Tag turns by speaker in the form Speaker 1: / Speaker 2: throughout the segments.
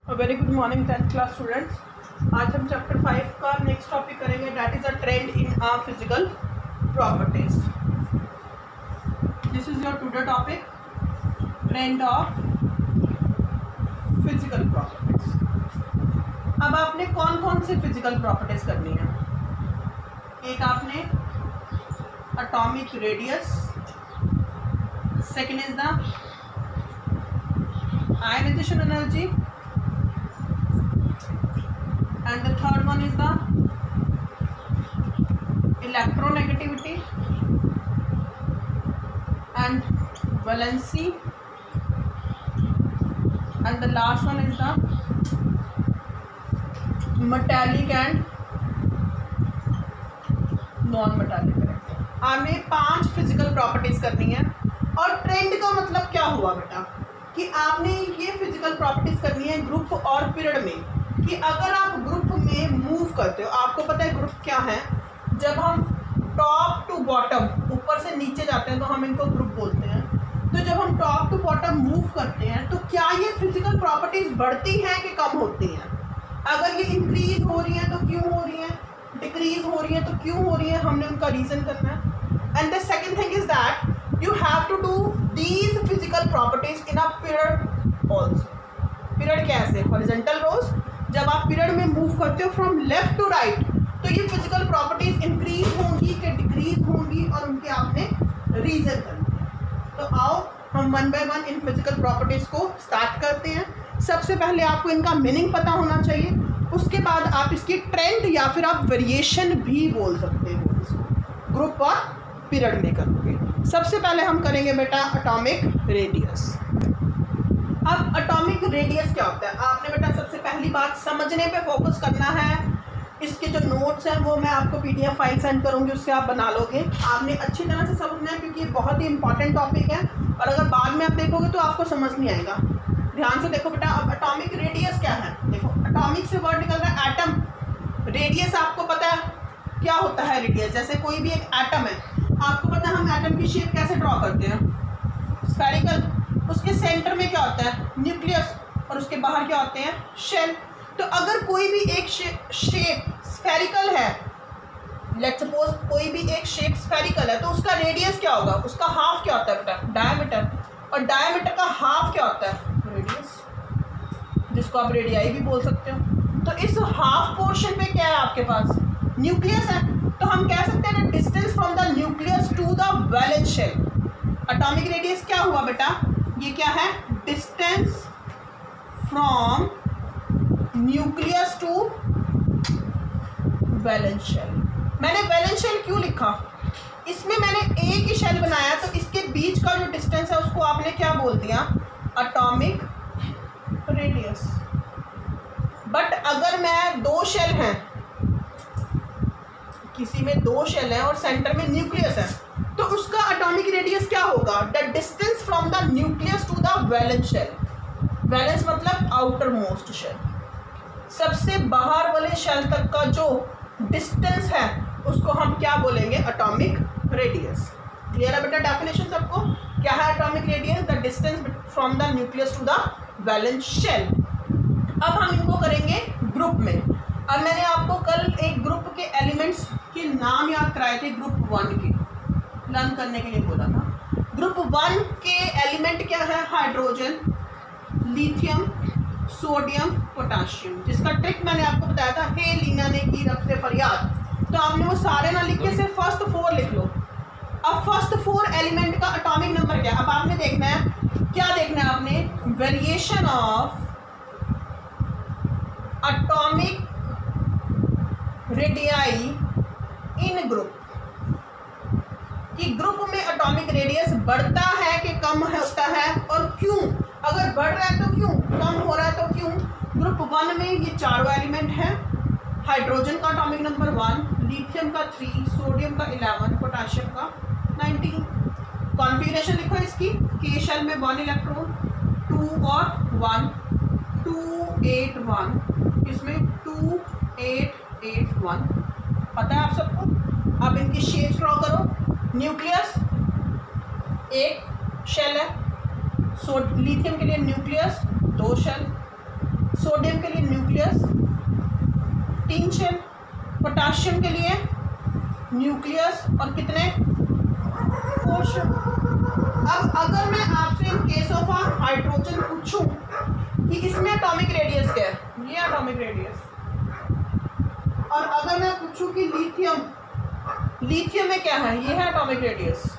Speaker 1: Very good morning 10th class students. आज हम chapter 5 का नेक्स्ट टॉपिक करेंगे, that is a trend in a physical properties. This is your today topic, trend of physical properties. अब आपने कौन कौन सी physical properties करनी है? एक आपने atomic radius, second is the ionisation energy, and the third one is the electronegativity and valency, and the last one is the metallic and non metallic character। आपने 5 physical properties करनी है। और trend का मतलब क्या हुआ बेटा कि आपने ये फिजिकल प्रॉपर्टीज करनी है ग्रुप और पीरियड में। कि अगर आप ग्रुप में मूव करते हो, आपको पता है ग्रुप क्या है, जब हम टॉप टू बॉटम, ऊपर से नीचे जाते हैं तो हम इनको ग्रुप बोलते हैं। तो जब हम टॉप टू बॉटम मूव करते हैं तो क्या ये फिजिकल प्रॉपर्टीज बढ़ती हैं कि कम होती हैं? अगर ये इंक्रीज हो रही हैं तो क्यों हो रही हैं, डिक्रीज हो रही हैं तो क्यों हो रही हैं, हमने उनका रीज़न करना है। And the second thing is that you have to do these physical properties in a period also. Period कैसे? हॉरिजॉन्टल रोज, जब आप पीरियड में मूव करते हो फ्रॉम लेफ्ट टू राइट, तो ये फिजिकल प्रॉपर्टीज इंक्रीज होंगी कि डिक्रीज होंगी, और उनके आपने रीजन करना है। तो आओ हम one by one in physical properties को स्टार्ट करते हैं। सबसे पहले आपको इनका मीनिंग पता होना चाहिए, उसके बाद आप इसकी ट्रेंड या फिर आप वेरिएशन भी बोल सकते हो, इसको ग्रुप और पीरियड में करोगे। सबसे पहले हम करेंगे बेटा एटॉमिक रेडियस। अब एटॉमिक रेडियस क्या होता है? आपने बेटा सबसे पहली बात समझने पे फोकस करना है। इसके जो नोट्स हैं वो मैं आपको पीडीएफ फाइल सेंड करूँगी, उससे आप बना लोगे। आपने अच्छी तरह से समझना है क्योंकि ये बहुत ही इंपॉर्टेंट टॉपिक है, और अगर बाद में आप देखोगे तो आपको समझ नहीं आएगा। ध्यान से देखो बेटा। अब एटॉमिक रेडियस क्या है? देखो, एटॉमिक से वर्ड निकल रहा है एटम। रेडियस आपको पता है क्या होता है? रेडियस जैसे कोई भी एक एटम है, आपको पता है हम एटम की शेप कैसे ड्रॉ करते हैं? स्फेरिकल। उसके सेंटर में क्या होता है? न्यूक्लियस, और उसके बाहर क्या होते हैं? शेल। तो अगर कोई भी एक शेप स्फेरिकल है, लेट्स सपोज कोई भी एक शेप स्फेरिकल है, तो उसका रेडियस क्या होगा? उसका हाफ क्या होता है बेटा? डायमीटर। और डायमीटर का हाफ क्या होता है? रेडियस, जिसको आप रेडियाई भी बोल सकते हो। तो इस हाफ पोर्शन पे क्या है आपके पास? न्यूक्लियस है। तो हम कह सकते हैं ना, distance from the nucleus to the valence shell. Atomic radius क्या हुआ बेटा? ये क्या है? Distance from nucleus to valence shell. मैंने वैलेंस शेल क्यों लिखा? इसमें मैंने एक ही शेल बनाया, तो इसके बीच का जो डिस्टेंस है उसको आपने क्या बोल दिया? Atomic radius. बट अगर मैं दो शेल हैं, किसी में दो शेल हैं और सेंटर में न्यूक्लियस है, तो उसका एटॉमिक रेडियस क्या होगा? The distance from the nucleus to the valence shell. Valence मतलब आउटर मोस्ट शेल, सबसे बाहर वाले शेल तक का जो डिस्टेंस है उसको हम क्या बोलेंगे? Atomic radius. क्लियर है बेटा डेफिनेशन सबको? क्या है atomic radius? The distance from the nucleus to the valence shell. अब हम इनको करेंगे ग्रुप में। अब मैंने आपको कल एक ग्रुप के एलिमेंट्स के नाम याद कराए थे, ग्रुप 1 के लर्न करने के लिए बोला था। ग्रुप 1 के एलिमेंट क्या है? Hydrogen, lithium, sodium, potassium. जिसका ट्रिक मैंने आपको बताया था, हे लीना ने की रब से फरियाद। तो आपने वो सारे ना लिख के सिर्फ फर्स्ट 4 लिख लो। अब फर्स्ट 4 एलिमेंट का एटॉमिक नंबर क्या? अब आपने देखना है, क्या देखना है आपने? Variation of atomic radii in group. कि ग्रुप में एटॉमिक रेडियस बढ़ता है कि कम होता है, और क्यों? अगर बढ़ रहा है तो क्यों, कम हो रहा है तो क्यों? ग्रुप 1 में ये 4 एलिमेंट हैं। हाइड्रोजन का एटॉमिक नंबर 1, लिथियम का 3, सोडियम का 11, पोटाशियम का 19। कॉन्फ़िगरेशन लिखो इसकी। के शेल में 1 इलेक्ट्रॉन, 2 और 1, 2 8 1, इसमें 2 8 8 1। पता है आप सबको? अब इनकी शेप ड्रॉ करो। न्यूक्लियस एक शेल है, लिथियम के लिए न्यूक्लियस 2 शेल, सोडियम के लिए न्यूक्लियस 3 शेल, पोटाशियम के लिए न्यूक्लियस और कितने 4 शेल। अब अगर मैं आपसे इन केस ऑफ हाइड्रोजन पूछूं कि इसमें एटॉमिक रेडियस क्या है, ये एटॉमिक रेडियस, और अगर मैं पूछूं कि लिथियम में क्या है, ये है एटॉमिक रेडियस,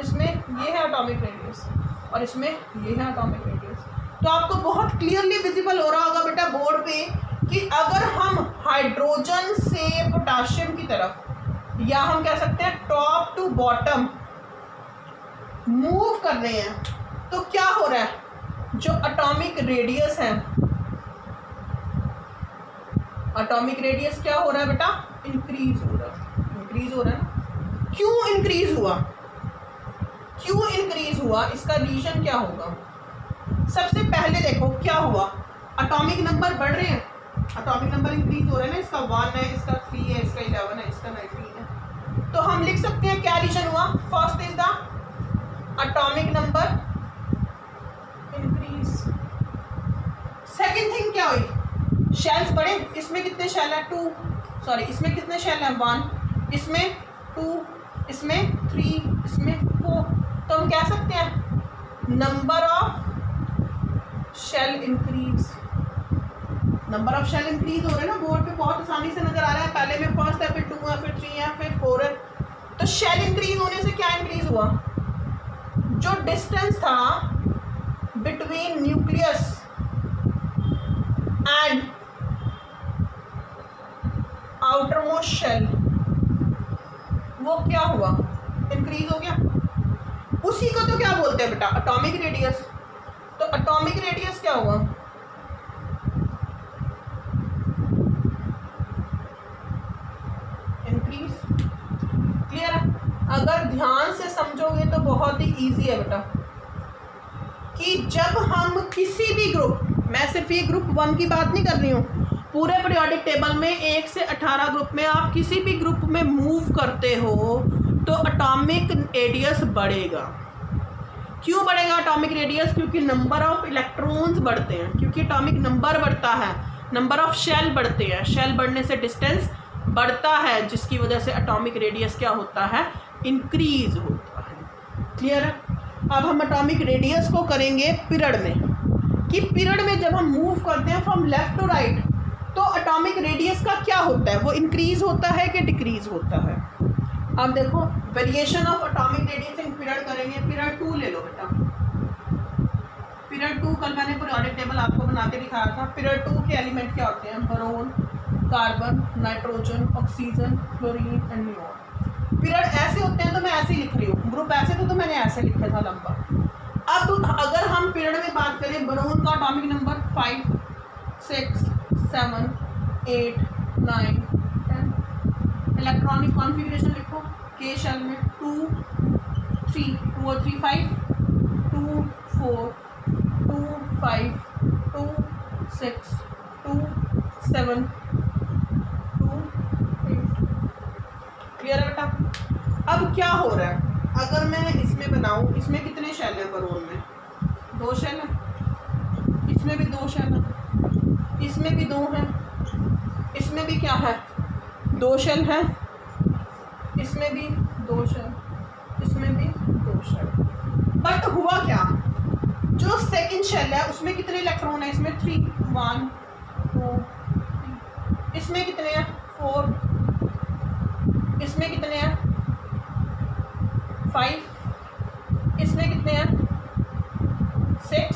Speaker 1: इसमें ये है एटॉमिक रेडियस और इसमें ये है एटॉमिक रेडियस, तो आपको बहुत क्लियरली विजिबल हो रहा होगा बेटा बोर्ड पे कि अगर हम हाइड्रोजन से पोटाशियम की तरफ, या हम कह सकते हैं टॉप टू बॉटम मूव कर रहे हैं, तो क्या हो रहा है, जो एटॉमिक रेडियस है, एटॉमिक रेडियस क्या हो रहा है बेटा, इंक्रीज हो रहा है, इंक्रीज हो रहा है ना। क्यों इंक्रीज हुआ, क्यों इंक्रीज हुआ, इसका रीजन क्या होगा। सबसे पहले देखो क्या हुआ, एटॉमिक नंबर बढ़ रहे हैं, एटॉमिक नंबर इंक्रीज हो रहे हैं ना, इसका 1 है, इसका 3 है, इसका 11 है, इसका 19 है, तो हम लिख सकते हैं क्या रीजन हुआ, first is the atomic number increase. Second thing क्या हुई, शेल्स बढ़े, इसमें कितने शेल है 2, सॉरी इसमें कितने शेल है 1, इसमें 2, इसमें 3, इसमें 4, तो हम कह सकते हैं number of shell increase, number of shell increase हो रहे हैं ना, बोर्ड पे बहुत आसानी से नजर आ रहा है, पहले में फर्स्ट है, फिर 2 है, फिर 3 है, फिर 4 है, तो शेल इंक्रीज होने से क्या इंक्रीज हुआ, जो डिस्टेंस था between nucleus and outermost shell, वो क्या हुआ, इंक्रीज हो गया। उसी को तो क्या बोलते हैं बेटा, एटॉमिक रेडियस। तो एटॉमिक रेडियस क्या हुआ, इंक्रीज। क्लियर है, अगर ध्यान से समझोगे तो बहुत ही इजी है बेटा, कि जब हम किसी भी ग्रुप, मैं सिर्फ ये ग्रुप 1 की बात नहीं कर रही हूँ, पूरे पीरियोडिक टेबल में 1 से 18 ग्रुप में आप किसी भी ग्रुप में मूव करते हो तो एटॉमिक रेडियस बढ़ेगा। क्यों बढ़ेगा एटॉमिक रेडियस, क्योंकि नंबर ऑफ इलेक्ट्रॉन्स बढ़ते हैं, क्योंकि एटॉमिक नंबर बढ़ता है, नंबर ऑफ शेल बढ़ते हैं, शेल बढ़ने से डिस्टेंस बढ़ता है, जिसकी वजह से एटॉमिक रेडियस क्या होता है, इंक्रीज होता है। क्लियर है। अब हम एटॉमिक रेडियस को करेंगे पीरियड में, कि पीरियड में जब हम मूव करते हैं फ्रॉम लेफ्ट टू राइट, तो एटॉमिक रेडियस का क्या होता है, वो इंक्रीज होता है कि डिक्रीज होता है। अब देखो variation of atomic radius in period करेंगे, पीरियड 2 ले लो बेटा, पीरियड 2 कल मैंने पीरियोडिक टेबल आपको बना के दिखाया था। पीरियड 2 के एलिमेंट क्या होते हैं, boron, carbon, nitrogen, oxygen, fluorine and neon. Period ऐसे होते हैं तो मैं ऐसे ही लिख रही हूँ, ग्रुप ऐसे तो मैंने ऐसे लिखा था लंबा। अब अगर हम पीरियड में बात करें, बोरोन का एटॉमिक नंबर 5, 6, 7, 8, 9, 10। इलेक्ट्रॉनिक कॉन्फ़िगरेशन लिखो, के शेल में 2, 3, 2 और 3 5, 2, 4, 2, 5, 2, 6, 2, 7, 2, 8। क्लियर है बेटा। अब क्या हो रहा है, अगर मैं इसमें बनाऊं, इसमें कितने शेल हैं बोरोन में, 2 शेल हैं, इसमें भी 2 शेल हैं, इसमें भी 2 हैं, इसमें भी क्या है 2 शेल हैं, इसमें भी 2 शेल, इसमें भी 2 शेल। बट हुआ क्या, जो सेकंड शेल है उसमें कितने इलेक्ट्रॉन है, इसमें 3, 1, 2, 3, इसमें कितने हैं 4, इसमें कितने हैं 5, इसमें कितने हैं 6,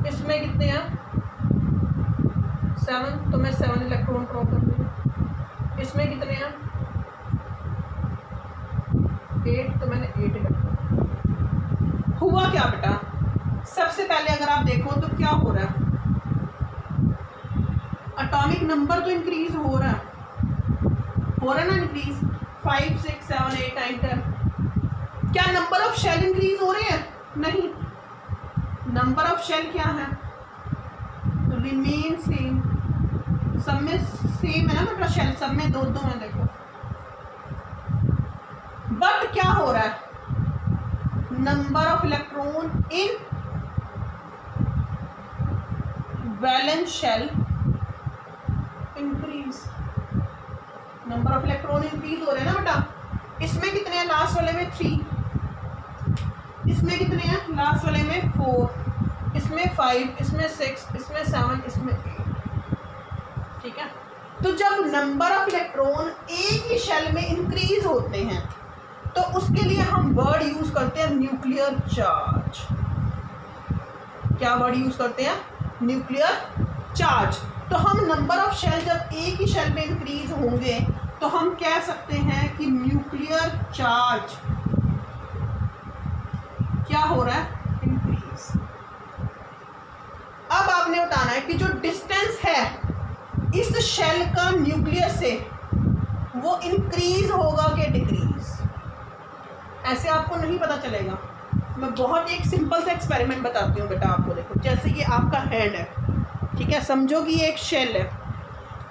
Speaker 1: इसमें कितने हैं 7, तो मैं 7 इलेक्ट्रॉन ड्रॉ कर दूँगी। इसमें कितने हैं 8, तो मैंने 8 इलेक्ट्रॉन। हुआ क्या बेटा, सबसे पहले अगर आप देखो तो क्या हो रहा है, एटॉमिक नंबर तो इंक्रीज हो रहा है ना, इंक्रीज 5, 6, 7, 8, 9, 10। क्या नंबर ऑफ शेल इंक्रीज हो रहे हैं, नहीं, नंबर ऑफ शेल क्या है, रिमेन सेम, सब में सेम है ना बेटा, शेल सब में 2 2 है देखो। बट क्या हो रहा है, number of electron in valence shell increase, number of electron increase हो रहे हैं ना बेटा। इसमें कितने हैं? लास्ट वाले में 3, इसमें कितने हैं? लास्ट वाले में 4, इसमें 5, इसमें 6, इसमें 7, इसमें 8। ठीक है, तो जब नंबर ऑफ इलेक्ट्रॉन एक ही शेल में इंक्रीज होते हैं तो उसके लिए हम वर्ड यूज करते हैं न्यूक्लियर चार्ज। क्या वर्ड यूज करते हैं? Nuclear charge. तो हम नंबर ऑफ शेल जब एक ही शेल में इंक्रीज होंगे तो हम कह सकते हैं कि न्यूक्लियर चार्ज क्या हो रहा है? इंक्रीज। अब आपने बताना है कि जो डिस्टेंस है इस शेल का न्यूक्लियस से वो इंक्रीज होगा कि डिक्रीज। ऐसे आपको नहीं पता चलेगा। मैं बहुत एक सिंपल सा एक्सपेरिमेंट बताती हूँ बेटा आपको। देखो, जैसे ये आपका हैंड है, ठीक है, समझो कि ये एक शेल है।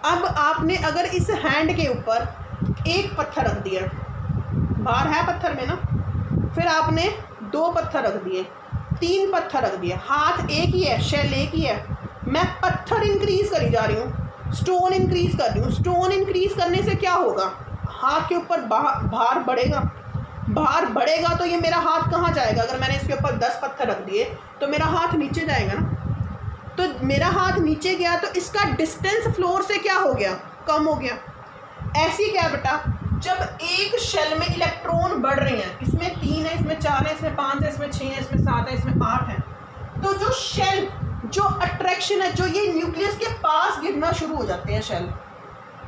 Speaker 1: अब आपने अगर इस हैंड के ऊपर एक पत्थर रख दिया, बाहर है पत्थर में ना, फिर आपने 2 पत्थर रख दिए, 3 पत्थर रख दिए, हाथ एक ही है, शेल एक ही है, मैं पत्थर इंक्रीज करी जा रही हूँ, स्टोन इंक्रीज कर रही हूँ। स्टोन इंक्रीज करने से क्या होगा? हाथ के ऊपर भार बढ़ेगा। भार बढ़ेगा तो ये मेरा हाथ कहाँ जाएगा? अगर मैंने इसके ऊपर 10 पत्थर रख दिए तो मेरा हाथ नीचे जाएगा ना। तो मेरा हाथ नीचे गया तो इसका डिस्टेंस फ्लोर से क्या हो गया? कम हो गया। ऐसी क्या बेटा, जब एक शेल में इलेक्ट्रॉन बढ़ रहे हैं, इसमें 3 है, इसमें 4 है, इसमें 5 है, इसमें 6 है, इसमें 7 है, इसमें 8 है, तो जो शेल, जो अट्रैक्शन है, जो ये न्यूक्लियस के पास गिरना शुरू हो जाते हैं, शेल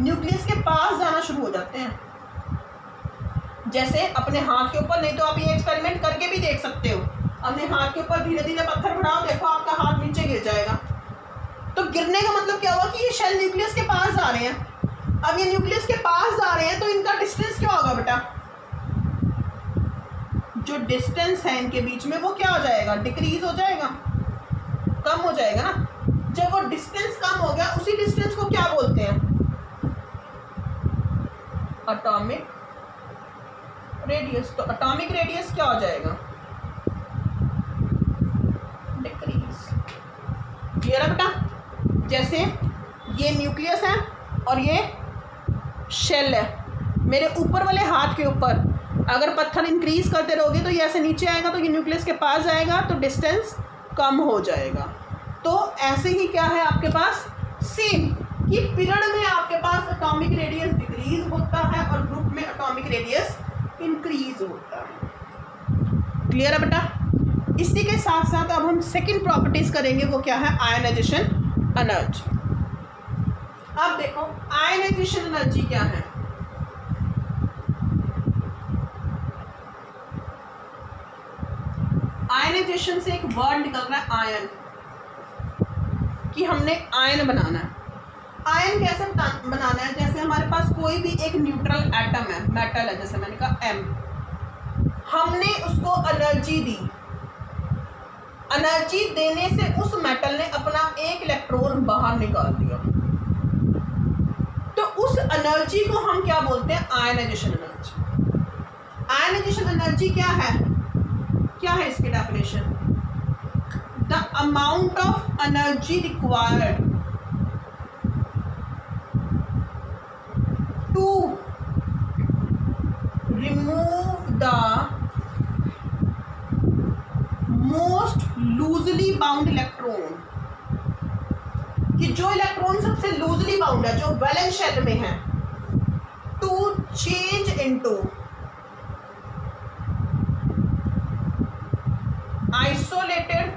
Speaker 1: न्यूक्लियस के पास जाना शुरू हो जाते हैं। जैसे अपने हाथ के ऊपर, नहीं तो आप ये एक्सपेरिमेंट करके भी देख सकते हो, अपने हाथ के ऊपर धीरे धीरे पत्थर बढ़ाओ, देखो आपका हाथ नीचे गिर जाएगा। तो गिरने का मतलब क्या हुआ कि ये शेल न्यूक्लियस के पास जा रहे हैं। अब ये न्यूक्लियस के पास जा रहे हैं तो इनका डिस्टेंस क्या होगा बेटा? जो डिस्टेंस है इनके बीच में वो क्या हो जाएगा? डिक्रीज हो जाएगा, कम हो जाएगा ना। जब वो डिस्टेंस कम हो गया, उसी डिस्टेंस को क्या बोलते हैं? Atomic radius. तो एटॉमिक रेडियस क्या हो जाएगा? डिक्रीज। क्लियर है बेटा? जैसे ये न्यूक्लियस है और ये शेल है, मेरे ऊपर वाले हाथ के ऊपर अगर पत्थर इंक्रीज करते रहोगे तो ये ऐसे नीचे आएगा, तो ये न्यूक्लियस के पास जाएगा, तो डिस्टेंस कम हो जाएगा। तो ऐसे ही क्या है आपके पास? सेम कि पीरियड में आपके पास एटॉमिक रेडियस डिक्रीज होता है और ग्रुप में एटॉमिक रेडियस इंक्रीज होता है। क्लियर है बेटा? इसी के साथ साथ अब हम सेकंड प्रॉपर्टीज करेंगे, वो क्या है? Ionisation energy. अब देखो आयनाइजेशन एनर्जी क्या है। आयनाइजेशन से एक वर्ड निकल रहा है आयन, कि हमने आयन बनाना है। आयन कैसे बनाना है? जैसे हमारे पास कोई भी एक न्यूट्रल एटम है, मेटल है, जैसे मैंने कहा M, हमने उसको एनर्जी दी। एनर्जी देने से उस मेटल ने अपना एक इलेक्ट्रॉन बाहर निकाल दिया, तो उस एनर्जी को हम क्या बोलते हैं? Ionization energy. आयनाइजेशन एनर्जी क्या है? क्या है इसकी definition? The amount of energy required to remove the most loosely bound electron, कि जो इलेक्ट्रॉन सबसे लूजली बाउंड है, जो वैलेंस शेल में है, to change into isolated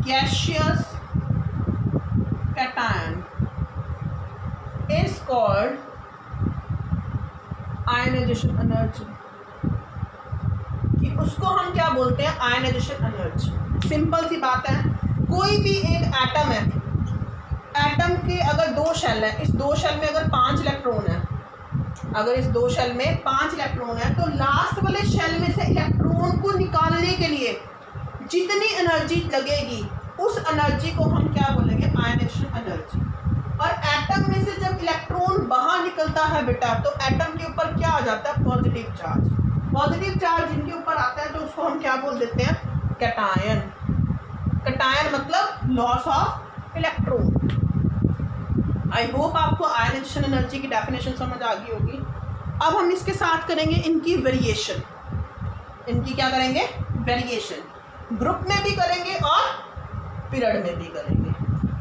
Speaker 1: gaseous cation is called ionization energy, कि उसको हम क्या बोलते हैं? Ionization energy. सिंपल सी बात है, कोई भी एक एटम है, एटम के अगर 2 शेल है, इस 2 शेल में अगर 5 इलेक्ट्रॉन है, अगर इस 2 शेल में 5 इलेक्ट्रॉन है, तो लास्ट वाले शेल में से इलेक्ट्रॉन को निकालने के लिए जितनी एनर्जी लगेगी उस एनर्जी को हम क्या बोलेंगे? Ionization energy. और एटम में से जब इलेक्ट्रॉन बाहर निकलता है बेटा, तो एटम के ऊपर क्या आ जाता है? Positive charge. पॉजिटिव चार्ज जिनके ऊपर आता है तो उसको हम क्या बोल देते हैं? कैटायन। कैटायन मतलब loss of electron. I hope आपको आयनाइजेशन एनर्जी की डेफिनेशन समझ आ गई होगी। अब हम इसके साथ करेंगे इनकी वेरिएशन। इनकी क्या करेंगे? वेरिएशन। ग्रुप में भी करेंगे और पीरियड में भी करेंगे।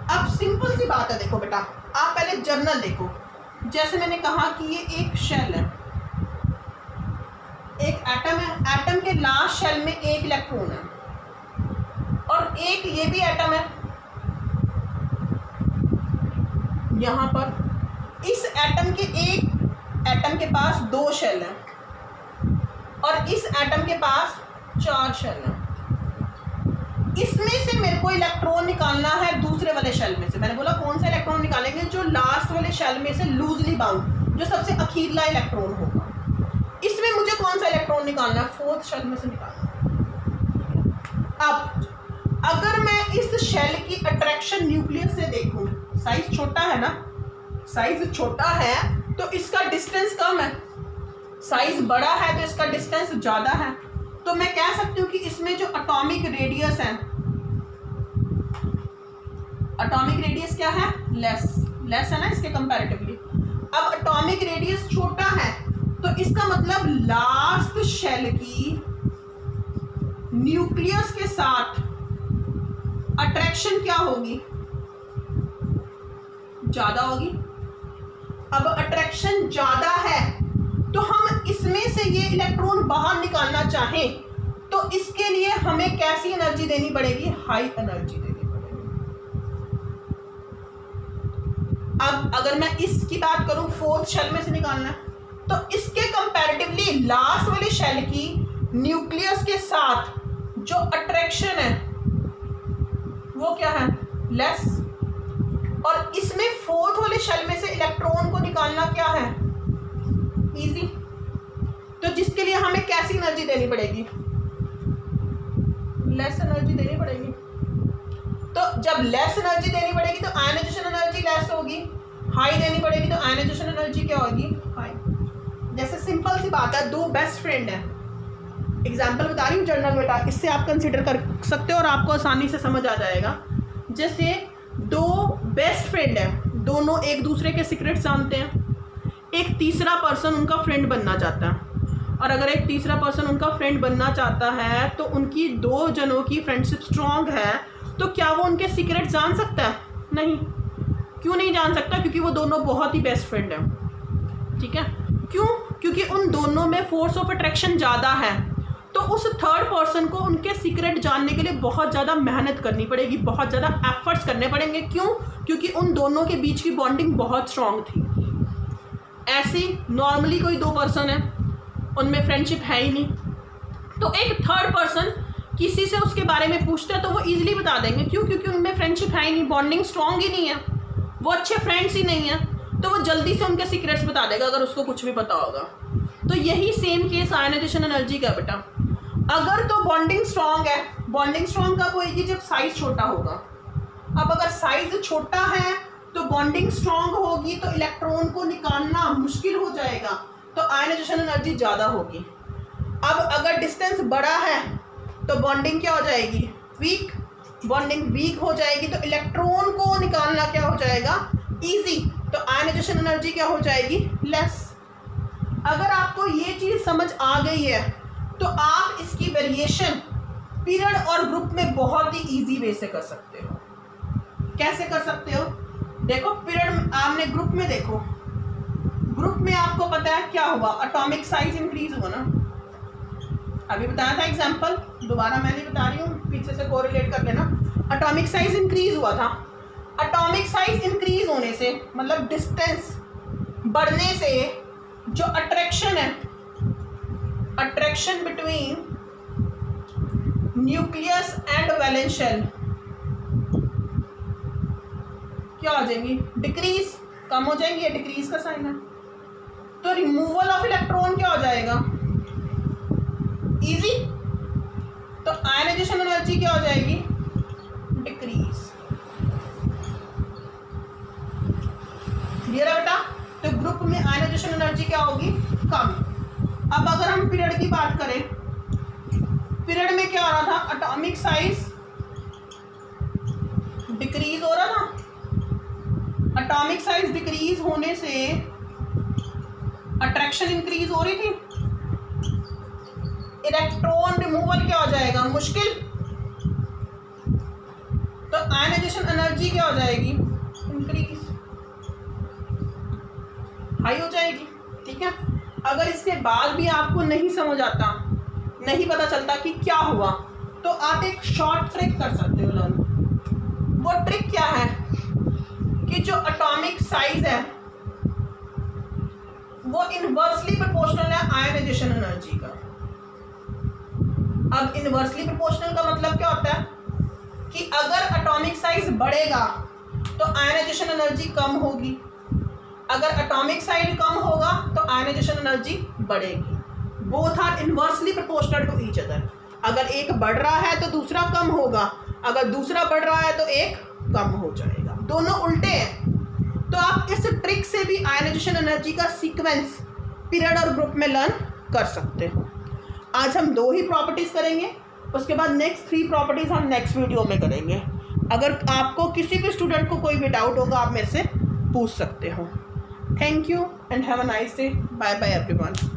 Speaker 1: अब सिंपल सी बात है, देखो बेटा, आप पहले जर्नल देखो। जैसे मैंने कहा कि ये एक शेल है, एक एटम है। एटम के लास्ट शेल में एक इलेक्ट्रॉन है और एक ये भी एटम है यहाँ पर। इस एटम के पास 2 शेल हैं और इस एटम के पास 4 शेल हैं। इसमें से मेरे को इलेक्ट्रॉन निकालना है दूसरे वाले शेल में से। मैंने बोला कौन सा इलेक्ट्रॉन निकालेंगे? जो लास्ट वाले शेल में से लूजली बाउंड, जो सबसे अखीरला इलेक्ट्रॉन होगा। इसमें मुझे कौन सा इलेक्ट्रॉन निकालना है? 4th शेल में से निकालना है। अब अगर मैं इस शेल की अट्रैक्शन न्यूक्लियस से देखूं, साइज छोटा है ना, साइज छोटा है तो इसका डिस्टेंस कम है, साइज बड़ा है तो इसका डिस्टेंस ज्यादा है। तो मैं कह सकती हूँ कि इसमें जो एटॉमिक रेडियस है, एटॉमिक रेडियस क्या है? लेस है ना इसके कंपैरेटिवली। अब एटॉमिक रेडियस छोटा है तो इसका मतलब लास्ट शेल की न्यूक्लियस के साथ अट्रैक्शन क्या होगी? ज्यादा होगी। अब अट्रैक्शन ज्यादा है तो हम इसमें से ये इलेक्ट्रॉन बाहर निकालना चाहें तो इसके लिए हमें कैसी एनर्जी देनी पड़ेगी? हाई एनर्जी देनी पड़ेगी। अब अगर मैं इसकी बात करूं, 4th शेल में से निकालना है तो इसके कंपैरेटिवली लास्ट वाले शेल की न्यूक्लियस के साथ जो अट्रैक्शन है वो क्या है? लेस। और इसमें 4th वाले शेल में से इलेक्ट्रॉन को निकालना क्या है? इजी। तो जिसके लिए हमें कैसी एनर्जी देनी पड़ेगी? लेस एनर्जी देनी पड़ेगी। तो जब लेस एनर्जी देनी पड़ेगी तो आयनाइजेशन एनर्जी लेस होगी, हाई देनी पड़ेगी तो आयनाइजेशन एनर्जी क्या होगी? हाई। जैसे सिंपल सी बात है, 2 बेस्ट फ्रेंड हैं, एग्जाम्पल बता रही हूँ जर्नल बेटा, इससे आप कंसिडर कर सकते हो और आपको आसानी से समझ आ जाएगा। जैसे 2 बेस्ट फ्रेंड हैं, दोनों एक दूसरे के सीक्रेट जानते हैं। एक तीसरा पर्सन उनका फ्रेंड बनना चाहता है और अगर एक तीसरा पर्सन उनका फ्रेंड बनना चाहता है तो उनकी 2 जनों की फ्रेंडशिप स्ट्रॉन्ग है, तो क्या वो उनके सीक्रेट जान सकता है? नहीं। क्यों नहीं जान सकता? क्योंकि वो दोनों बहुत ही बेस्ट फ्रेंड हैं। ठीक है, क्यों? क्योंकि उन दोनों में फोर्स ऑफ अट्रैक्शन ज़्यादा है। तो उस थर्ड पर्सन को उनके सीक्रेट जानने के लिए बहुत ज़्यादा मेहनत करनी पड़ेगी, बहुत ज़्यादा एफर्ट्स करने पड़ेंगे। क्यों? क्योंकि उन दोनों के बीच की बॉन्डिंग बहुत स्ट्रॉन्ग थी। ऐसी नॉर्मली कोई 2 पर्सन है, उनमें फ्रेंडशिप है ही नहीं, तो एक थर्ड पर्सन किसी से उसके बारे में पूछता है तो वो इजीली बता देंगे। क्यों? क्योंकि उनमें फ्रेंडशिप है ही नहीं, बॉन्डिंग स्ट्रॉन्ग ही नहीं है, वो अच्छे फ्रेंड्स ही नहीं है, तो वो जल्दी से उनके सीक्रेट्स बता देगा अगर उसको कुछ भी पता होगा। तो यही सेम केस आयनाइजेशन एनर्जी का बेटा। अगर तो बॉन्डिंग स्ट्रॉन्ग है, बॉन्डिंग स्ट्रॉन्ग कब होगी? जब साइज छोटा होगा। अब अगर साइज छोटा है तो बॉन्डिंग स्ट्रॉन्ग होगी तो इलेक्ट्रॉन को निकालना मुश्किल हो जाएगा, तो आयनाइजेशन एनर्जी ज़्यादा होगी। अब अगर डिस्टेंस बड़ा है तो बॉन्डिंग क्या हो जाएगी? वीक। बॉन्डिंग वीक हो जाएगी तो इलेक्ट्रॉन को निकालना क्या हो जाएगा? इजी। तो आयनाइजेशन एनर्जी क्या हो जाएगी? लेस। अगर आपको ये चीज़ समझ आ गई है तो आप इसकी वेरिएशन पीरियड और ग्रुप में बहुत ही इजी वे से कर सकते हो। कैसे कर सकते हो? देखो, पीरियड में आपने, ग्रुप में देखो, ग्रुप में आपको पता है क्या हुआ? एटॉमिक साइज इंक्रीज हुआ ना, अभी बताया था एग्जांपल, दोबारा मैं नहीं बता रही हूँ, पीछे से कोरिलेट कर लेना। एटॉमिक साइज इंक्रीज हुआ था। एटॉमिक साइज इंक्रीज होने से मतलब डिस्टेंस बढ़ने से जो अट्रैक्शन है, attraction between nucleus and valence shell क्या हो जाएंगी? डिक्रीज, कम हो जाएंगी। डिक्रीज का साइन है तो रिमूवल ऑफ इलेक्ट्रॉन क्या हो जाएगा? इजी। तो आयनाइजेशन एनर्जी क्या हो जाएगी? डिक्रीज। क्लियर है बेटा? तो ग्रुप में आयनाइजेशन एनर्जी क्या होगी? कम। अब अगर हम पीरियड की बात करें पीरियड में क्या हो रहा था, एटॉमिक साइज डिक्रीज हो रहा था। एटॉमिक साइज डिक्रीज होने से अट्रैक्शन इंक्रीज हो रही थी। इलेक्ट्रॉन रिमूवल क्या हो जाएगा, मुश्किल। तो आयनाइजेशन एनर्जी क्या हो जाएगी, इंक्रीज, हाई हो जाएगी। ठीक है, अगर इसके बाद भी आपको नहीं समझ आता, नहीं पता चलता कि क्या हुआ, तो आप एक शॉर्ट ट्रिक कर सकते हो लर्न। वो ट्रिक क्या है कि जो एटॉमिक साइज है वो इनवर्सली प्रोपोर्शनल है आयनाइजेशन एनर्जी का। अब इनवर्सली प्रोपोर्शनल का मतलब क्या होता है कि अगर एटॉमिक साइज बढ़ेगा तो आयनाइजेशन एनर्जी कम होगी, अगर एटॉमिक साइज कम होगा तो आयनाइजेशन एनर्जी बढ़ेगी। Both are inversely proportional to each other. अगर एक बढ़ रहा है तो दूसरा कम होगा, अगर दूसरा बढ़ रहा है तो एक कम हो जाएगा, दोनों उल्टे हैं। तो आप इस ट्रिक से भी आयनाइजेशन एनर्जी का सीक्वेंस पीरियड और ग्रुप में लर्न कर सकते हो। आज हम 2 ही प्रॉपर्टीज करेंगे, उसके बाद नेक्स्ट 3 प्रॉपर्टीज हम नेक्स्ट वीडियो में करेंगे। अगर आपको किसी भी स्टूडेंट को कोई भी डाउट होगा आप मेरे से पूछ सकते हो। Thank you and have a nice day. Bye bye everyone.